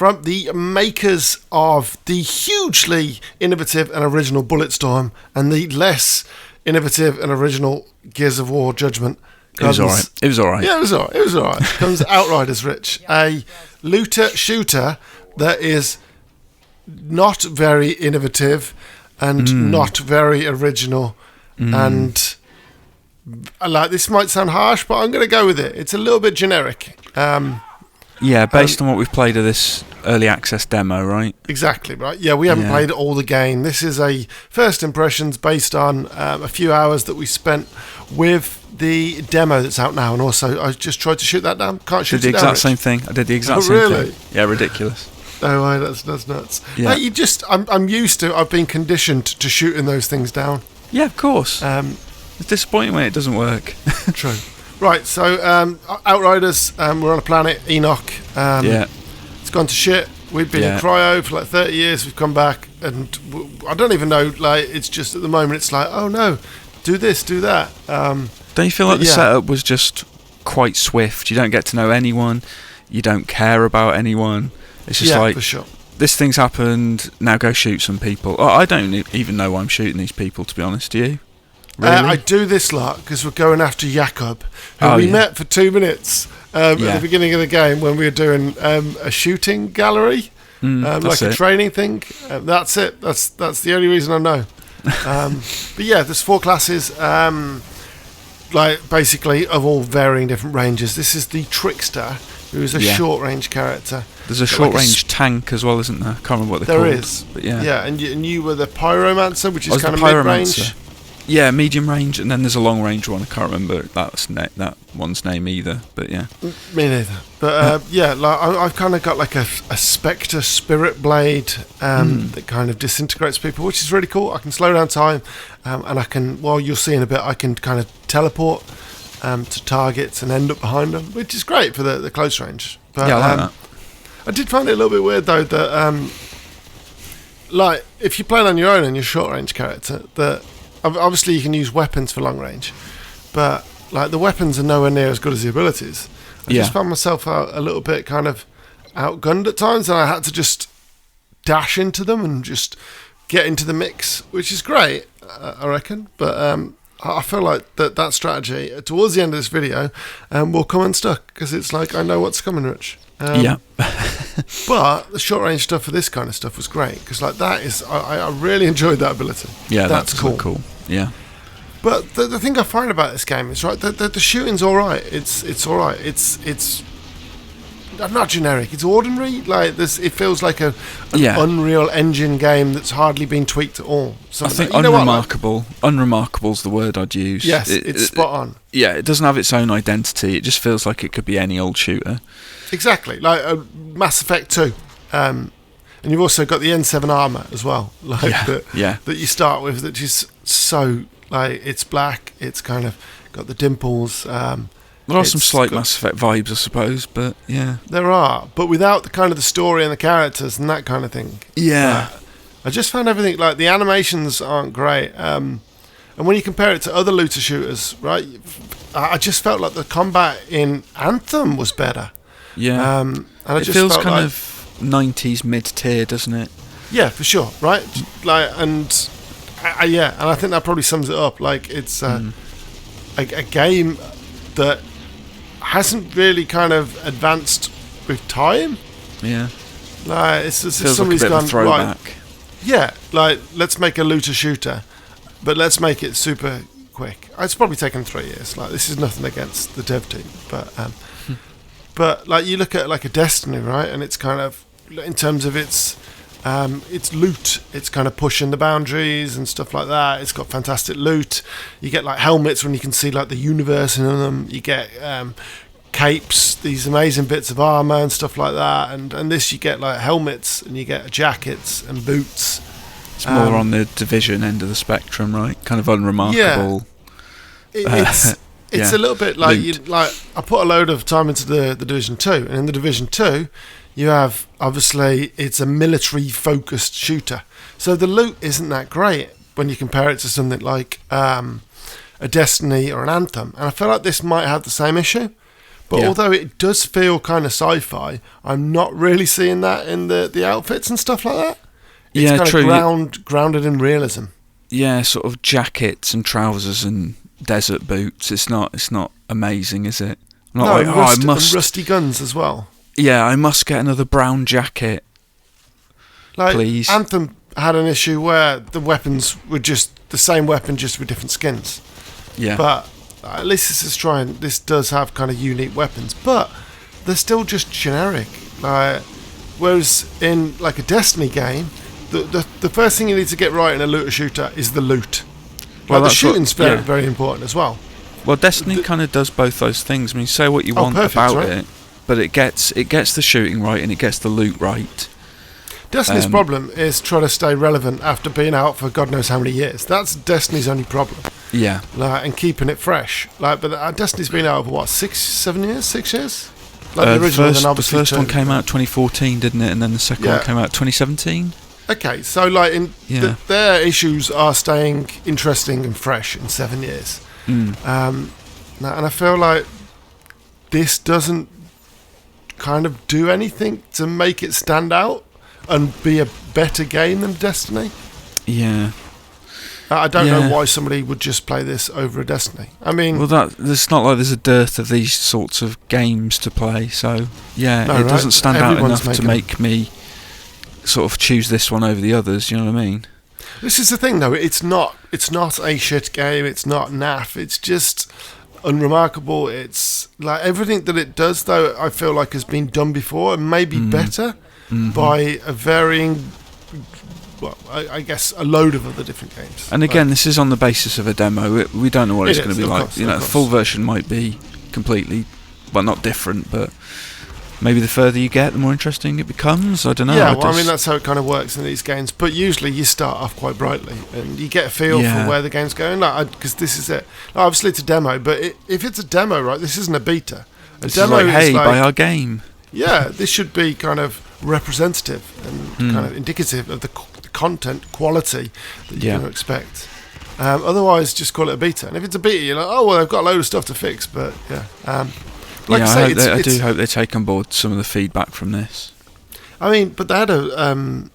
from the makers of the hugely innovative and original Bulletstorm and the less innovative and original Gears of War Judgment. It was alright. Yeah, it was alright. Comes Outriders, Rich. A looter shooter that is not very innovative and not very original. And like, this might sound harsh, but I'm going to go with it. It's a little bit generic. Based on what we've played of this early access demo, right? Exactly, right. Yeah, we haven't played all the game. This is a first impressions based on a few hours that we spent with the demo that's out now, and also I just tried to shoot that down. Can't shoot it down. Did the exact same thing. I did the exact same really? thing. Yeah, ridiculous. No way, that's nuts. Yeah. I'm used to. I've been conditioned to shooting those things down. Yeah, of course. It's disappointing when it doesn't work. True. Right, so Outriders, we're on a planet, Enoch. It's gone to shit. We've been in cryo for like 30 years. We've come back, and I don't even know. Like, it's just at the moment, it's like, oh no, do this, do that. Don't you feel like the setup was just quite swift? You don't get to know anyone. You don't care about anyone. It's just like, for sure. This thing's happened, now go shoot some people. Oh, I don't even know why I'm shooting these people, to be honest. Do you? Really? I do this lot because we're going after Jakob, who we met for 2 minutes at the beginning of the game when we were doing a shooting gallery, like a training thing. That's it. That's the only reason I know. But yeah, there's 4 classes, like basically of all varying different ranges. This is the Trickster, who is a short-range character. There's a short-range tank as well, isn't there? I can't remember what they're called. There is. But yeah. Yeah, and you were the Pyromancer, which is kind of mid-range. mid-range. Yeah, medium range, and then there's a long range one. I can't remember that one's name either, but yeah. Me neither. But like I've kind of got like a Spectre Spirit Blade that kind of disintegrates people, which is really cool. I can slow down time, and I can, well, you'll see in a bit, I can kind of teleport to targets and end up behind them, which is great for the close range. But, yeah, I like that. I did find it a little bit weird though that, like, if you play on your own and you're a short range character, that obviously you can use weapons for long range, but like the weapons are nowhere near as good as the abilities. I just found myself out a little bit kind of outgunned at times, and I had to just dash into them and just get into the mix, which is great, I reckon. But I feel like that strategy towards the end of this video will come unstuck, because it's like, I know what's coming, Rich. But the short range stuff for this kind of stuff was great, because like that is, I really enjoyed that ability. Yeah, that's cool. Yeah. But the thing I find about this game is, right, the shooting's all right. It's all right. It's not generic. It's ordinary. Like this, it feels like an Unreal Engine game that's hardly been tweaked at all. I think unremarkable. Unremarkable's the word I'd use. Yes, it's spot on. Yeah, it doesn't have its own identity. It just feels like it could be any old shooter. Exactly, like Mass Effect 2. And you've also got the N7 armor as well, like that you start with, that is so, like, it's black, it's kind of got the dimples. There are some slight Mass Effect vibes, I suppose, but yeah. There are, but without the kind of the story and the characters and that kind of thing. Yeah. I just found everything, like, the animations aren't great. And when you compare it to other looter shooters, right, I just felt like the combat in Anthem was better. Yeah. And it just feels kind of 90s mid-tier, doesn't it? Yeah, for sure, right? Like, and I think that probably sums it up. Like, it's a game that hasn't really kind of advanced with time. Yeah. Like, it's as if feels somebody's like a bit of a throwback. Right, yeah, like, let's make a looter shooter, but let's make it super quick. It's probably taken 3 years. Like, this is nothing against the dev team, but like, you look at like a Destiny, right, and it's kind of, in terms of its loot, it's kind of pushing the boundaries and stuff like that. It's got fantastic loot. You get like helmets when you can see like the universe in them. You get capes, these amazing bits of armor and stuff like that. And this, you get like helmets, and you get jackets and boots. It's more on the Division end of the spectrum, right? Kind of unremarkable. Yeah. It's a little bit like I put a load of time into the Division 2, and in the Division 2 you have, obviously, it's a military focused shooter, so the loot isn't that great when you compare it to something like a Destiny or an Anthem, and I feel like this might have the same issue, But although it does feel kind of sci-fi, I'm not really seeing that in the outfits and stuff like that. It's kind true. of grounded in realism. Yeah, sort of jackets and trousers and desert boots. It's not amazing, is it? I'm not and rusty guns as well. Yeah, I must get another brown jacket. Like, please. Anthem had an issue where the weapons were just the same weapon, just with different skins. Yeah. But at least this does have kind of unique weapons, but they're still just generic. Whereas in like a Destiny game, the first thing you need to get right in a looter shooter is the loot. Well, the shooting's very important as well. Well, Destiny kind of does both those things. I mean, say what you want about it, but it gets the shooting right and it gets the loot right. Destiny's problem is trying to stay relevant after being out for God knows how many years. That's Destiny's only problem. Yeah. And keeping it fresh. But Destiny's been out for what, 6 years? Like the original, the first one came out 2014, didn't it? And then the second one came out 2017. Okay, so their issues are staying interesting and fresh in 7 years. And I feel like this doesn't kind of do anything to make it stand out and be a better game than Destiny. Yeah. I don't know why somebody would just play this over a Destiny. I mean... Well, it's not like there's a dearth of these sorts of games to play, so... Yeah, it doesn't stand out enough to make me sort of choose this one over the others, you know what I mean? This is the thing, though. It's not a shit game. It's not naff. It's just unremarkable. It's like everything that it does, though, I feel like has been done before and maybe better by a varying... Well, I guess a load of other different games. And again, this is on the basis of a demo. We don't know what it's going to be like. Course, the full version might be completely, well, not different, but maybe the further you get, the more interesting it becomes. I don't know. Yeah, I mean, that's how it kind of works in these games. But usually you start off quite brightly and you get a feel for where the game's going. Because this is it. Obviously, it's a demo, but if it's a demo, right, this isn't a beta. This demo is like, hey, buy our game. Yeah, this should be kind of representative and kind of indicative of the content quality that you're going to expect. Otherwise, just call it a beta. And if it's a beta, you're like, oh, well, they've got a load of stuff to fix. But, I do hope they take on board some of the feedback from this. I mean, but they had a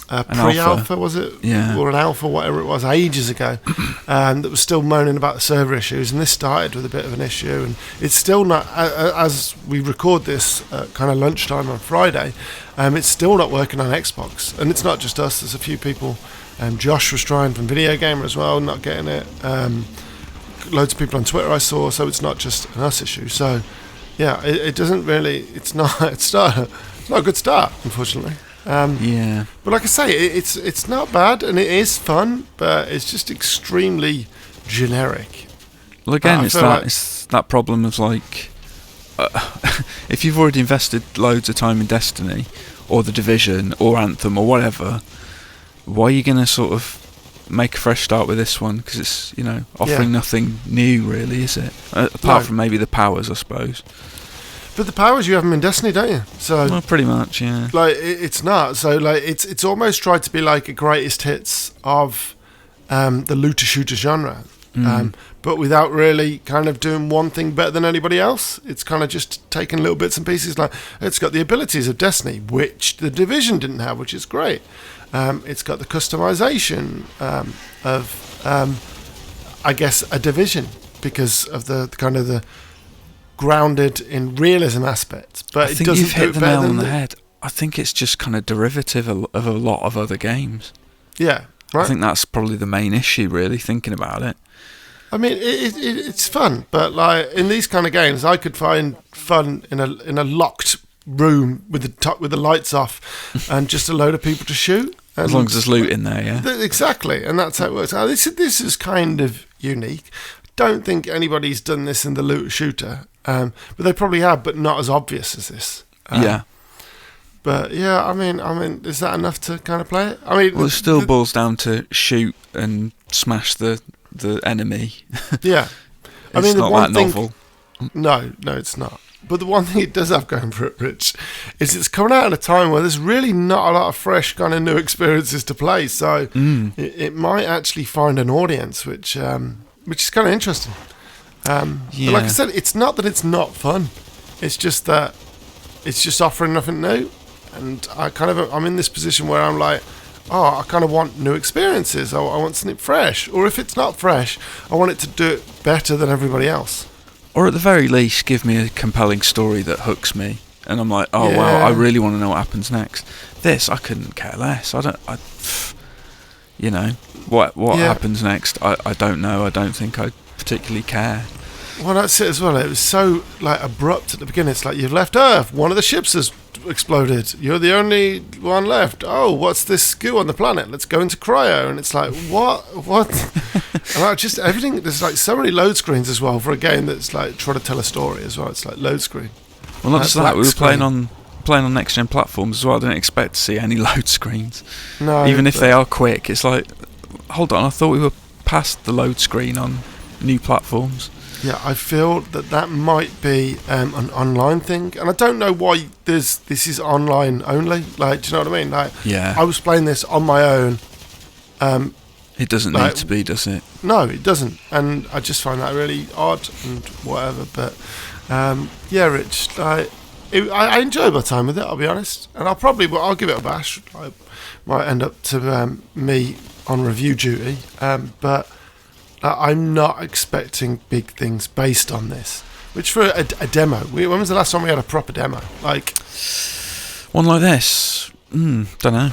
pre-alpha, was it? Yeah. Or an alpha, whatever it was, ages ago, that was still moaning about the server issues, and this started with a bit of an issue, and it's still not, as we record this kind of lunchtime on Friday, it's still not working on Xbox, and it's not just us, there's a few people, Josh was trying from Video Gamer as well, not getting it, loads of people on Twitter I saw, so it's not just an us issue, so, yeah, it doesn't really, it's not a good start, unfortunately. But like I say, it's not bad and it is fun, but it's just extremely generic. Well, again, it's that problem of like, if you've already invested loads of time in Destiny, or The Division, or Anthem, or whatever, why are you going to sort of make a fresh start with this one? Because it's offering nothing new, really, is it? Apart from maybe the powers, I suppose. But the powers, you have them in Destiny, don't you? So, well, pretty much, yeah. Like it's not. So like it's almost tried to be like a greatest hits of the looter shooter genre, but without really kind of doing one thing better than anybody else. It's kind of just taking little bits and pieces. Like it's got the abilities of Destiny, which the Division didn't have, which is great. It's got the customization of I guess a Division because of the kind of the grounded in realism aspects, but I think you've hit the nail on the head. I think it's just kind of derivative of a lot of other games. Yeah, right. I think that's probably the main issue, really, thinking about it. I mean, it's fun, but like in these kind of games, I could find fun in a locked room with the lights off and just a load of people to shoot. As long as there's loot in there, yeah. Exactly, and that's how it works. Now, this is kind of unique. Don't think anybody's done this in the looter shooter. But they probably have, but not as obvious as this. But yeah, I mean, is that enough to kind of play it? I mean, well, it still boils down to shoot and smash the enemy. Yeah, I mean, not that novel. No, it's not. But the one thing it does have going for it, Rich, is it's coming out at a time where there's really not a lot of fresh kind of new experiences to play. So it might actually find an audience, which is kind of interesting. But like I said, it's not that it's not fun. It's just that it's just offering nothing new, and I'm in this position where I'm like, I kind of want new experiences. I want something fresh, or if it's not fresh, I want it to do it better than everybody else. Or at the very least, give me a compelling story that hooks me, and I'm like, oh wow, I really want to know what happens next. This, I couldn't care less. What happens next? I don't know. I don't think I particularly care. Well, that's it as well. It was so like abrupt at the beginning. It's like, you've left Earth. One of the ships has exploded. You're the only one left. Oh, what's this goo on the planet? Let's go into cryo. And it's like, what? And like, just everything. There's like so many load screens as well for a game that's like trying to tell a story as well. It's like load screen. Well, not just that. We were playing on next gen platforms as well. I didn't expect to see any load screens. No, even if they are quick. It's like, hold on. I thought we were past the load screen on new platforms. Yeah, I feel that might be an online thing, and I don't know why this is online only. Like, do you know what I mean? Like, yeah, I was playing this on my own. It doesn't need to be, does it? No, it doesn't, and I just find that really odd and whatever. But yeah, Rich, I enjoyed my time with it. I'll be honest, and I'll give it a bash. I might end up to me on review duty, but. I'm not expecting big things based on this. Which for a demo, when was the last time we had a proper demo? Like one like this? Don't know.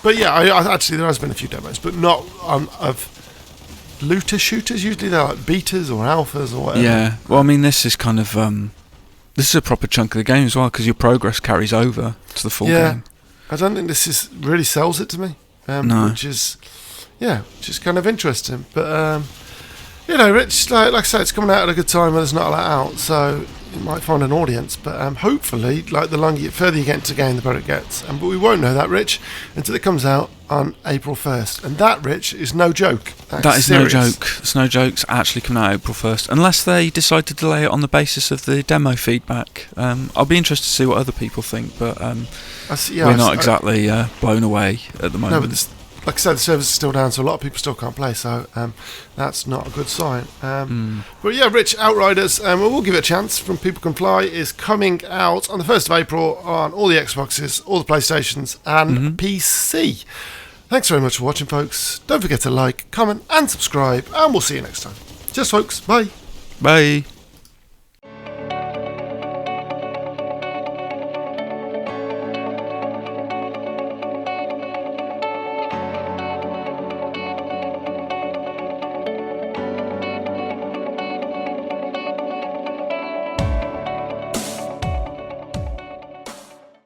But yeah, I actually there has been a few demos, but not of looter shooters. Usually they're like betas or alphas or whatever. Yeah. Well, I mean, this is kind of this is a proper chunk of the game as well, because your progress carries over to the full game. I don't think this really sells it to me. No. Which is kind of interesting. But, Rich, like I said, it's coming out at a good time when there's not a lot out, so you might find an audience. But hopefully, like further you get into the game, the better it gets. But we won't know that, Rich, until it comes out on April 1st. And that, Rich, is no joke. That is serious. No joke. It's no joke. It's actually coming out April 1st. Unless they decide to delay it on the basis of the demo feedback. I'll be interested to see what other people think, but we're not exactly blown away at the moment. No, but like I said, the servers are still down, so a lot of people still can't play, so that's not a good sign. But yeah, Rich, Outriders, we'll give it a chance. From People Can Fly is coming out on the 1st of April on all the Xboxes, all the PlayStations, and PC. Thanks very much for watching, folks. Don't forget to like, comment, and subscribe, and we'll see you next time. Cheers, folks. Bye. Bye.